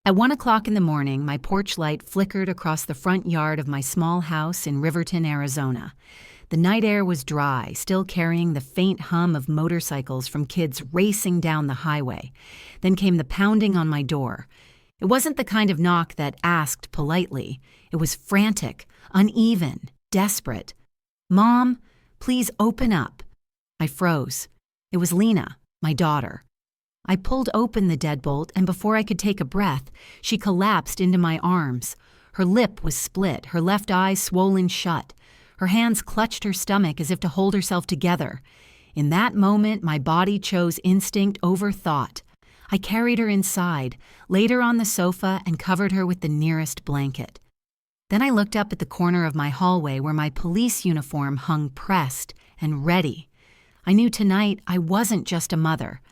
At 1 o'clock in the morning, my porch light flickered across the front yard of my small house in Riverton, Arizona. The night air was dry, still carrying the faint hum of motorcycles from kids racing down the highway. Then came the pounding on my door. It wasn't the kind of knock that asked politely. It was frantic, uneven, desperate. "Mom, please open up." I froze. It was Lena, my daughter. I pulled open the deadbolt, and before I could take a breath, she collapsed into my arms. Her lip was split, her left eye swollen shut. Her hands clutched her stomach as if to hold herself together. In that moment, my body chose instinct over thought. I carried her inside, laid her on the sofa, and covered her with the nearest blanket. Then I looked up at the corner of my hallway where my police uniform hung pressed and ready. I knew tonight I wasn't just a mother.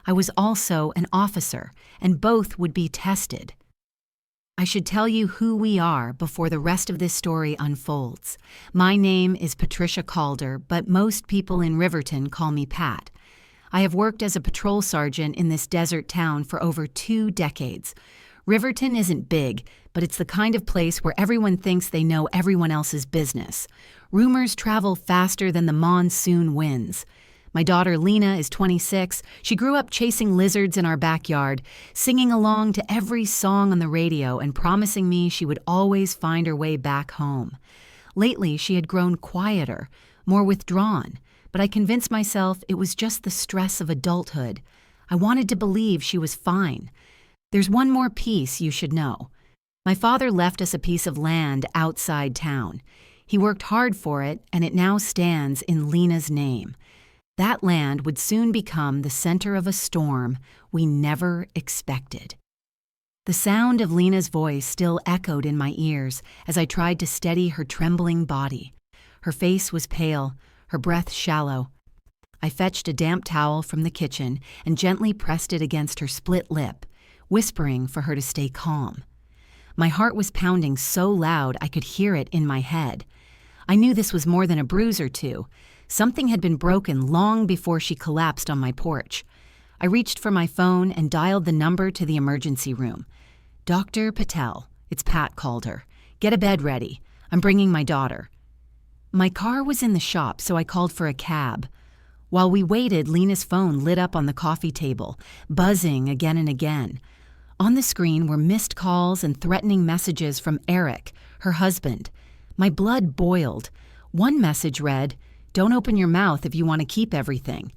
I was also an officer, and both would be tested. I should tell you who we are before the rest of this story unfolds. My name is Patricia Calder, but most people in Riverton call me Pat. I have worked as a patrol sergeant in this desert town for over 2 decades. Riverton isn't big, but it's the kind of place where everyone thinks they know everyone else's business. Rumors travel faster than the monsoon winds. My daughter Lena is 26. She grew up chasing lizards in our backyard, singing along to every song on the radio and promising me she would always find her way back home. Lately, she had grown quieter, more withdrawn, but I convinced myself it was just the stress of adulthood. I wanted to believe she was fine. There's one more piece you should know. My father left us a piece of land outside town. He worked hard for it, and it now stands in Lena's name. That land would soon become the center of a storm we never expected. The sound of Lena's voice still echoed in my ears as I tried to steady her trembling body. Her face was pale, her breath shallow. I fetched a damp towel from the kitchen and gently pressed it against her split lip, whispering for her to stay calm. My heart was pounding so loud I could hear it in my head. I knew this was more than a bruise or two. Something had been broken long before she collapsed on my porch. I reached for my phone and dialed the number to the emergency room. "Dr. Patel," it's Pat Calder. "Get a bed ready. I'm bringing my daughter." My car was in the shop, so I called for a cab. While we waited, Lena's phone lit up on the coffee table, buzzing again and again. On the screen were missed calls and threatening messages from Eric, her husband. My blood boiled. One message read, "Don't open your mouth if you want to keep everything."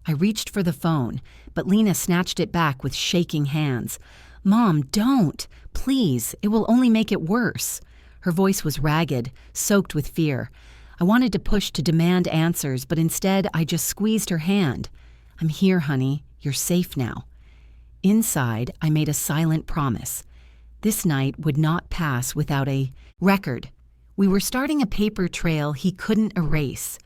I reached for the phone, but Lena snatched it back with shaking hands. "Mom, don't. Please, it will only make it worse." Her voice was ragged, soaked with fear. I wanted to push to demand answers, but instead I just squeezed her hand. "I'm here, honey. You're safe now." Inside, I made a silent promise. This night would not pass without a record. We were starting a paper trail he couldn't erase.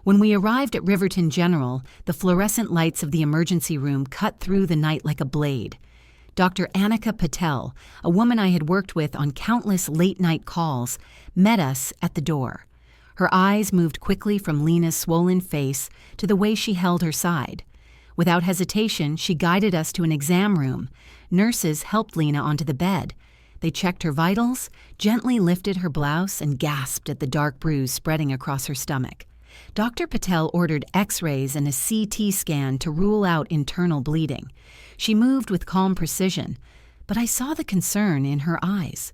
When we arrived at Riverton General, the fluorescent lights of the emergency room cut through the night like a blade. Dr. Annika Patel, a woman I had worked with on countless late-night calls, met us at the door. Her eyes moved quickly from Lena's swollen face to the way she held her side. Without hesitation, she guided us to an exam room. Nurses helped Lena onto the bed. They checked her vitals, gently lifted her blouse, and gasped at the dark bruise spreading across her stomach. Dr. Patel ordered X-rays and a CT scan to rule out internal bleeding. She moved with calm precision, but I saw the concern in her eyes.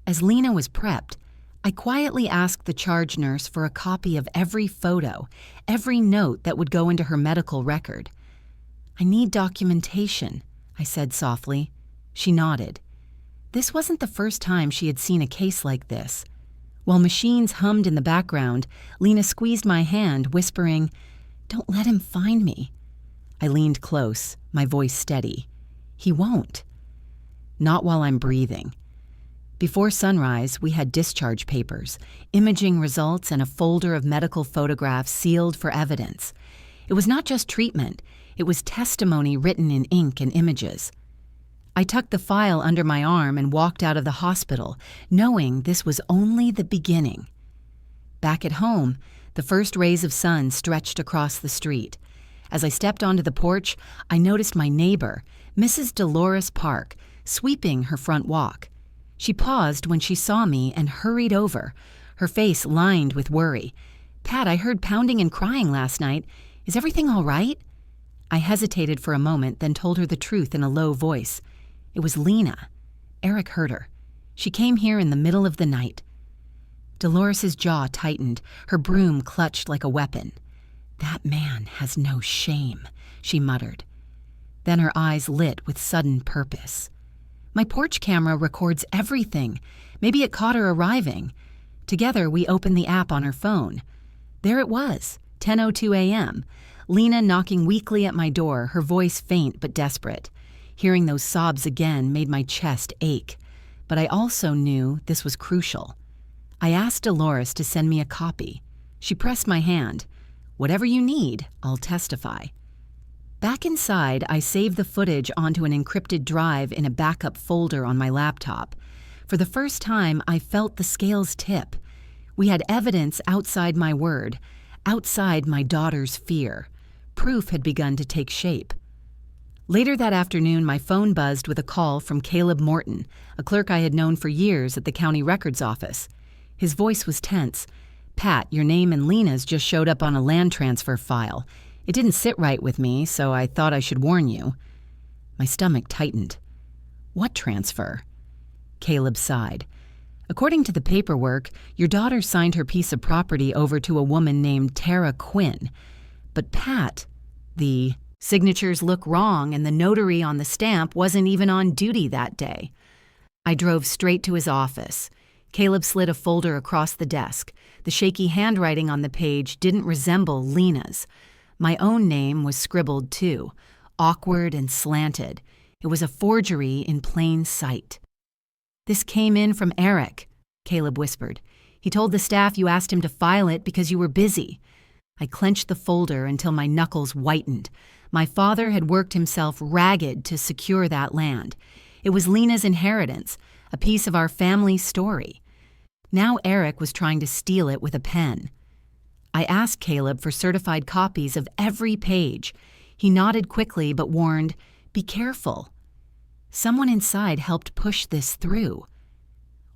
As Lena was prepped, I quietly asked the charge nurse for a copy of every photo, every note that would go into her medical record. "I need documentation," I said softly. She nodded. This wasn't the first time she had seen a case like this. While machines hummed in the background, Lena squeezed my hand, whispering, "Don't let him find me." I leaned close, my voice steady. "He won't." "Not while I'm breathing." Before sunrise, we had discharge papers, imaging results, and a folder of medical photographs sealed for evidence. It was not just treatment, it was testimony written in ink and images. I tucked the file under my arm and walked out of the hospital, knowing this was only the beginning. Back at home, the first rays of sun stretched across the street. As I stepped onto the porch, I noticed my neighbor, Mrs. Dolores Park, sweeping her front walk. She paused when she saw me and hurried over, her face lined with worry. "Pat, I heard pounding and crying last night. Is everything all right?" I hesitated for a moment, then told her the truth in a low voice. It was Lena. Eric heard her. She came here in the middle of the night. Dolores's jaw tightened, her broom clutched like a weapon. "That man has no shame," she muttered. Then her eyes lit with sudden purpose. "My porch camera records everything. Maybe it caught her arriving." Together, we opened the app on her phone. There it was, 10:02 a.m., Lena knocking weakly at my door, her voice faint but desperate. Hearing those sobs again made my chest ache. But I also knew this was crucial. I asked Dolores to send me a copy. She pressed my hand. "Whatever you need, I'll testify." Back inside, I saved the footage onto an encrypted drive in a backup folder on my laptop. For the first time, I felt the scales tip. We had evidence outside my word, outside my daughter's fear. Proof had begun to take shape. Later that afternoon, my phone buzzed with a call from Caleb Morton, a clerk I had known for years at the county records office. His voice was tense. "Pat, your name and Lena's just showed up on a land transfer file. It didn't sit right with me, so I thought I should warn you." My stomach tightened. "What transfer?" Caleb sighed. "According to the paperwork, your daughter signed her piece of property over to a woman named Tara Quinn. But Pat, the signatures look wrong and the notary on the stamp wasn't even on duty that day." I drove straight to his office. Caleb slid a folder across the desk. The shaky handwriting on the page didn't resemble Lena's. My own name was scribbled too, awkward and slanted. It was a forgery in plain sight. "This came in from Eric," Caleb whispered. "He told the staff you asked him to file it because you were busy." I clenched the folder until my knuckles whitened. My father had worked himself ragged to secure that land. It was Lena's inheritance, a piece of our family story. Now Eric was trying to steal it with a pen. I asked Caleb for certified copies of every page. He nodded quickly but warned, "Be careful." Someone inside helped push this through.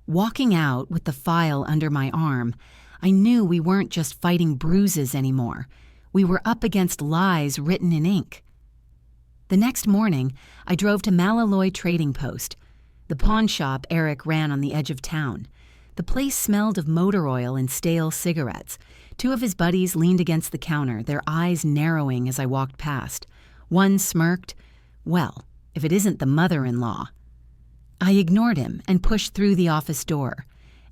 Walking out with the file under my arm, I knew we weren't just fighting bruises anymore. We were up against lies written in ink. The next morning, I drove to Malaloy Trading Post, the pawn shop Eric ran on the edge of town. The place smelled of motor oil and stale cigarettes. Two of his buddies leaned against the counter, their eyes narrowing as I walked past. One smirked. Well, if it isn't the mother-in-law. I ignored him and pushed through the office door.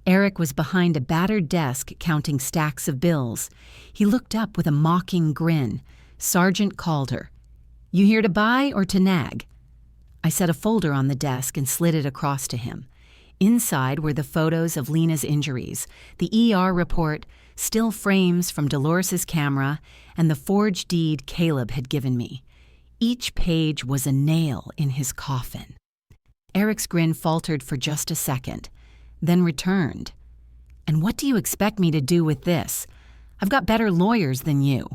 Eric was behind a battered desk counting stacks of bills. He looked up with a mocking grin. Sergeant Calder. "You here to buy or to nag?" I set a folder on the desk and slid it across to him. Inside were the photos of Lena's injuries, the ER report, still frames from Dolores's camera, and the forged deed Caleb had given me. Each page was a nail in his coffin. Eric's grin faltered for just a second, then returned. "And what do you expect me to do with this? I've got better lawyers than you."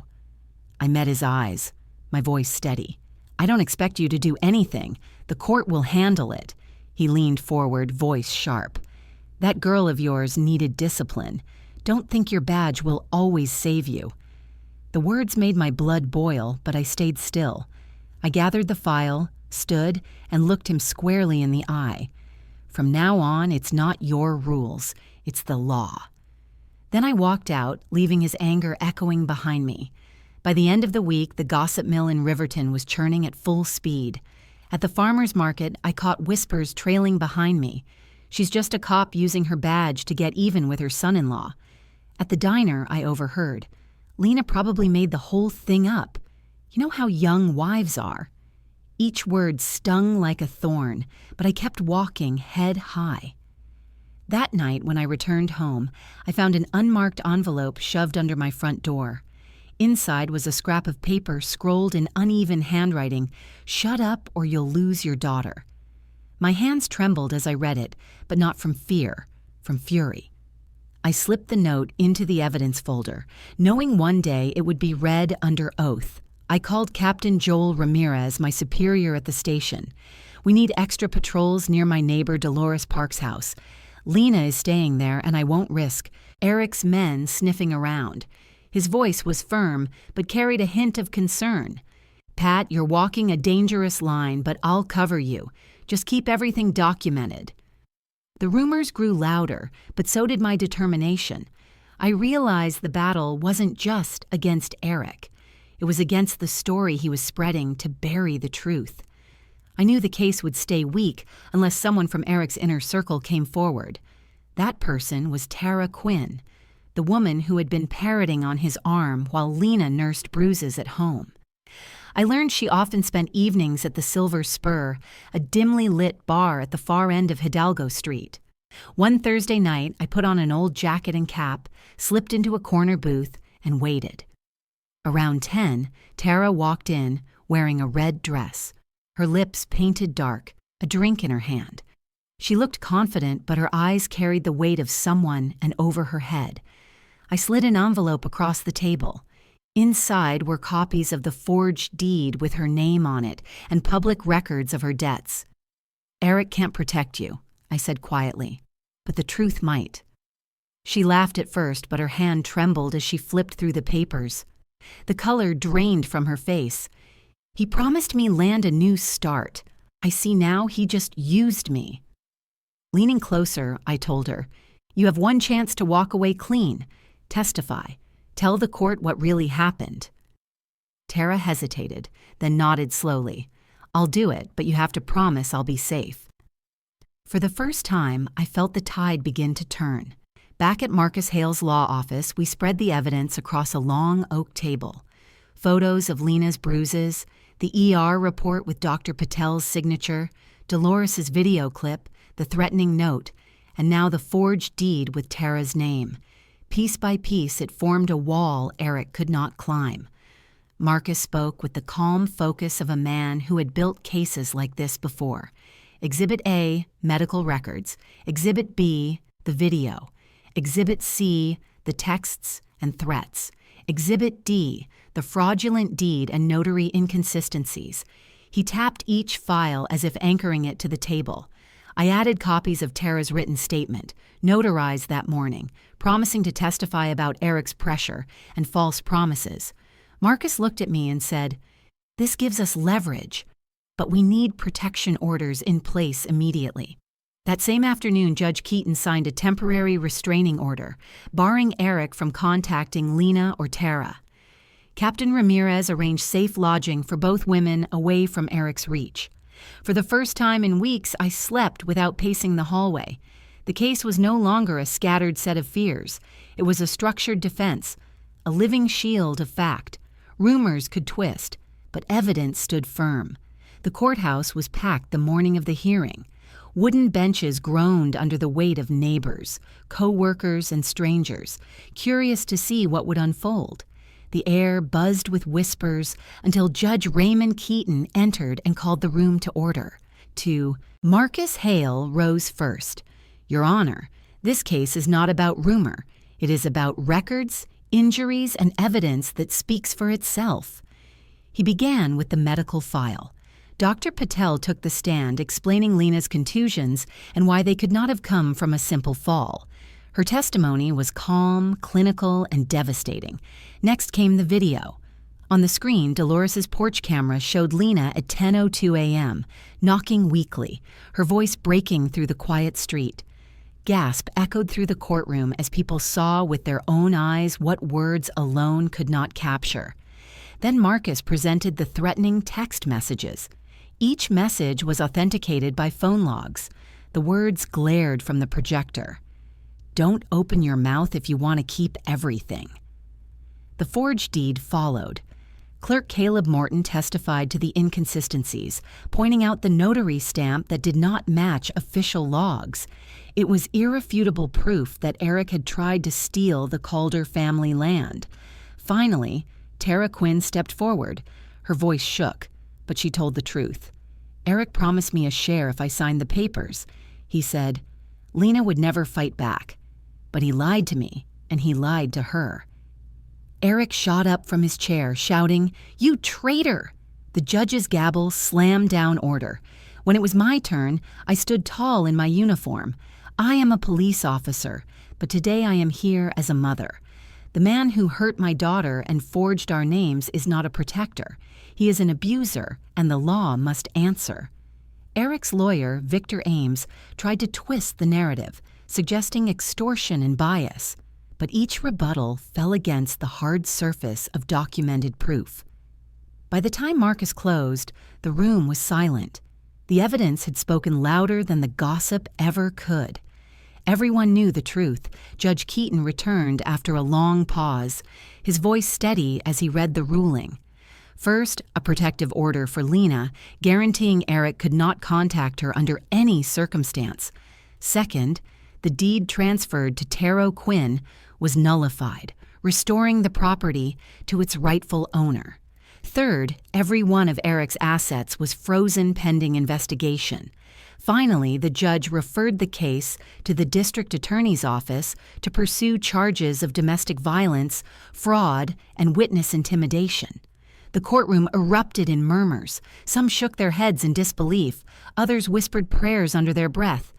I met his eyes, my voice steady. "I don't expect you to do anything. The court will handle it." He leaned forward, voice sharp. "That girl of yours needed discipline. Don't think your badge will always save you." The words made my blood boil, but I stayed still. I gathered the file, stood, and looked him squarely in the eye. "From now on, it's not your rules, it's the law." Then I walked out, leaving his anger echoing behind me. By the end of the week, the gossip mill in Riverton was churning at full speed. At the farmer's market, I caught whispers trailing behind me. "She's just a cop using her badge to get even with her son-in-law." At the diner, I overheard. "Lena probably made the whole thing up. You know how young wives are." Each word stung like a thorn, but I kept walking head high. That night, when I returned home, I found an unmarked envelope shoved under my front door. Inside was a scrap of paper scrolled in uneven handwriting, "Shut up or you'll lose your daughter." My hands trembled as I read it, but not from fear, from fury. I slipped the note into the evidence folder, knowing one day it would be read under oath. I called Captain Joel Ramirez, my superior at the station. We need extra patrols near my neighbor Dolores Park's house. Lena is staying there, and I won't risk Eric's men sniffing around. His voice was firm, but carried a hint of concern. Pat, you're walking a dangerous line, but I'll cover you. Just keep everything documented. The rumors grew louder, but so did my determination. I realized the battle wasn't just against Eric. It was against the story he was spreading to bury the truth. I knew the case would stay weak unless someone from Eric's inner circle came forward. That person was Tara Quinn, the woman who had been parroting on his arm while Lena nursed bruises at home. I learned she often spent evenings at the Silver Spur, a dimly lit bar at the far end of Hidalgo Street. One Thursday night, I put on an old jacket and cap, slipped into a corner booth, and waited. Around 10, Tara walked in, wearing a red dress, her lips painted dark, a drink in her hand. She looked confident, but her eyes carried the weight of someone and over her head. I slid an envelope across the table. Inside were copies of the forged deed with her name on it and public records of her debts. Eric can't protect you, I said quietly, but the truth might. She laughed at first, but her hand trembled as she flipped through the papers. The color drained from her face. He promised me land a new start. I see now he just used me. Leaning closer, I told her, you have one chance to walk away clean. Testify. Tell the court what really happened. Tara hesitated, then nodded slowly. I'll do it, but you have to promise I'll be safe. For the first time, I felt the tide begin to turn. Back at Marcus Hale's law office, we spread the evidence across a long oak table. Photos of Lena's bruises, the ER report with Dr. Patel's signature, Dolores's video clip, the threatening note, and now the forged deed with Tara's name. Piece by piece, it formed a wall Eric could not climb. Marcus spoke with the calm focus of a man who had built cases like this before. Exhibit A, medical records. Exhibit B, the video. Exhibit C, the texts and threats. Exhibit D, the fraudulent deed and notary inconsistencies. He tapped each file as if anchoring it to the table. I added copies of Tara's written statement, notarized that morning, promising to testify about Eric's pressure and false promises. Marcus looked at me and said, "This gives us leverage, but we need protection orders in place immediately." That same afternoon, Judge Keaton signed a temporary restraining order, barring Eric from contacting Lena or Tara. Captain Ramirez arranged safe lodging for both women away from Eric's reach. For the first time in weeks, I slept without pacing the hallway. The case was no longer a scattered set of fears. It was a structured defense, a living shield of fact. Rumors could twist, but evidence stood firm. The courthouse was packed the morning of the hearing. Wooden benches groaned under the weight of neighbors, co-workers, and strangers, curious to see what would unfold. The air buzzed with whispers until Judge Raymond Keaton entered and called the room to order. Marcus Hale rose first. "Your Honor, this case is not about rumor. It is about records, injuries, and evidence that speaks for itself." He began with the medical file. Dr. Patel took the stand, explaining Lena's contusions and why they could not have come from a simple fall. Her testimony was calm, clinical, and devastating. Next came the video. On the screen, Dolores's porch camera showed Lena at 10:02 a.m., knocking weakly, her voice breaking through the quiet street. Gasp echoed through the courtroom as people saw with their own eyes what words alone could not capture. Then Marcus presented the threatening text messages. Each message was authenticated by phone logs. The words glared from the projector. "Don't open your mouth if you want to keep everything." The forged deed followed. Clerk Caleb Morton testified to the inconsistencies, pointing out the notary stamp that did not match official logs. It was irrefutable proof that Eric had tried to steal the Calder family land. Finally, Tara Quinn stepped forward. Her voice shook, but she told the truth. "Eric promised me a share if I signed the papers." He said, "Lena would never fight back. But he lied to me, and he lied to her." Eric shot up from his chair, shouting, "You traitor!" The judge's gavel slammed down order. When it was my turn, I stood tall in my uniform. I am a police officer, but today I am here as a mother. The man who hurt my daughter and forged our names is not a protector. He is an abuser, and the law must answer. Eric's lawyer, Victor Ames, tried to twist the narrative, suggesting extortion and bias, but each rebuttal fell against the hard surface of documented proof. By the time Marcus closed, the room was silent. The evidence had spoken louder than the gossip ever could. Everyone knew the truth. Judge Keaton returned after a long pause, his voice steady as he read the ruling. First, a protective order for Lena, guaranteeing Eric could not contact her under any circumstance. Second, the deed transferred to Taro Quinn was nullified, restoring the property to its rightful owner. Third, every one of Eric's assets was frozen pending investigation. Finally, the judge referred the case to the district attorney's office to pursue charges of domestic violence, fraud, and witness intimidation. The courtroom erupted in murmurs. Some shook their heads in disbelief. Others whispered prayers under their breath.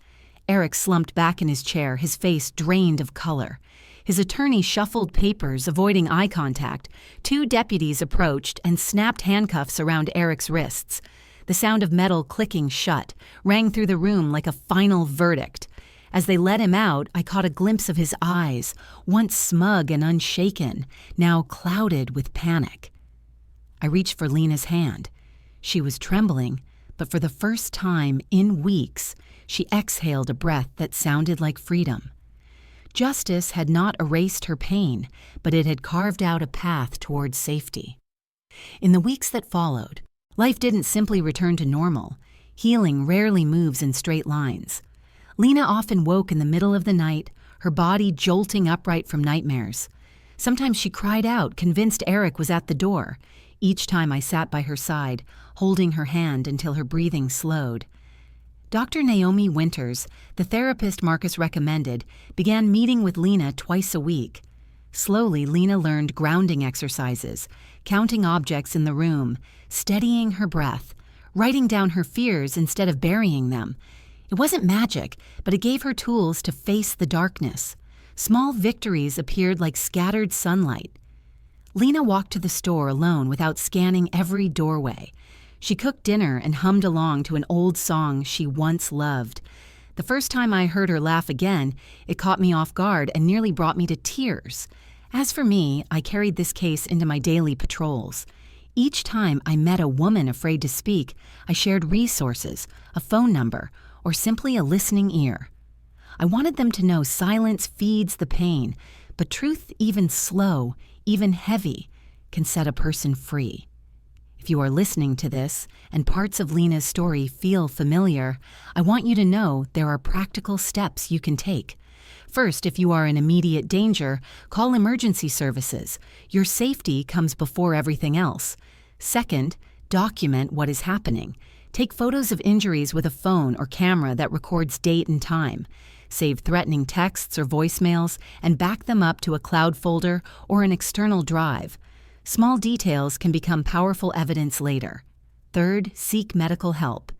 Eric slumped back in his chair, his face drained of color. His attorney shuffled papers, avoiding eye contact. Two deputies approached and snapped handcuffs around Eric's wrists. The sound of metal clicking shut rang through the room like a final verdict. As they let him out, I caught a glimpse of his eyes, once smug and unshaken, now clouded with panic. I reached for Lena's hand. She was trembling, but for the first time in weeks, she exhaled a breath that sounded like freedom. Justice had not erased her pain, but it had carved out a path towards safety. In the weeks that followed, life didn't simply return to normal. Healing rarely moves in straight lines. Lena often woke in the middle of the night, her body jolting upright from nightmares. Sometimes she cried out, convinced Eric was at the door. Each time I sat by her side, holding her hand until her breathing slowed. Dr. Naomi Winters, the therapist Marcus recommended, began meeting with Lena twice a week. Slowly, Lena learned grounding exercises, counting objects in the room, steadying her breath, writing down her fears instead of burying them. It wasn't magic, but it gave her tools to face the darkness. Small victories appeared like scattered sunlight. Lena walked to the store alone without scanning every doorway. She cooked dinner and hummed along to an old song she once loved. The first time I heard her laugh again, it caught me off guard and nearly brought me to tears. As for me, I carried this case into my daily patrols. Each time I met a woman afraid to speak, I shared resources, a phone number, or simply a listening ear. I wanted them to know silence feeds the pain, but truth, even slow, even heavy, can set a person free. If you are listening to this and parts of Lena's story feel familiar, I want you to know there are practical steps you can take. First, if you are in immediate danger, call emergency services. Your safety comes before everything else. Second, document what is happening. Take photos of injuries with a phone or camera that records date and time. Save threatening texts or voicemails and back them up to a cloud folder or an external drive. Small details can become powerful evidence later. Third, seek medical help.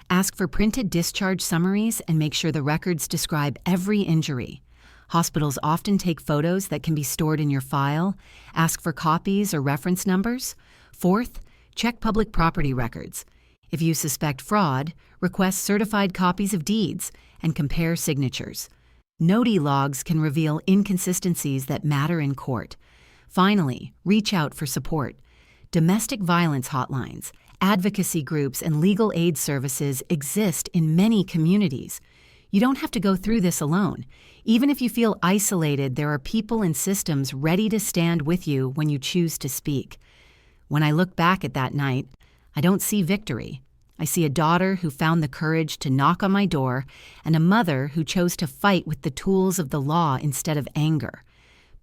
Ask for printed discharge summaries and make sure the records describe every injury. Hospitals often take photos that can be stored in your file. Ask for copies or reference numbers. Fourth, check public property records. If you suspect fraud, request certified copies of deeds and compare signatures. Noti logs can reveal inconsistencies that matter in court. Finally, reach out for support. Domestic violence hotlines, advocacy groups, and legal aid services exist in many communities. You don't have to go through this alone. Even if you feel isolated, there are people and systems ready to stand with you when you choose to speak. When I look back at that night, I don't see victory. I see a daughter who found the courage to knock on my door and a mother who chose to fight with the tools of the law instead of anger.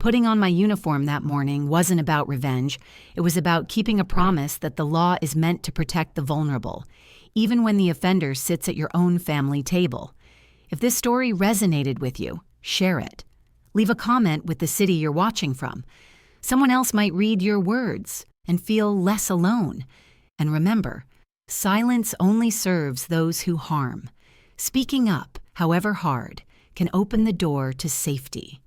Putting on my uniform that morning wasn't about revenge. It was about keeping a promise that the law is meant to protect the vulnerable, even when the offender sits at your own family table. If this story resonated with you, share it. Leave a comment with the city you're watching from. Someone else might read your words and feel less alone. And remember, Silence only serves those who harm. Speaking up, however hard, can open the door to safety.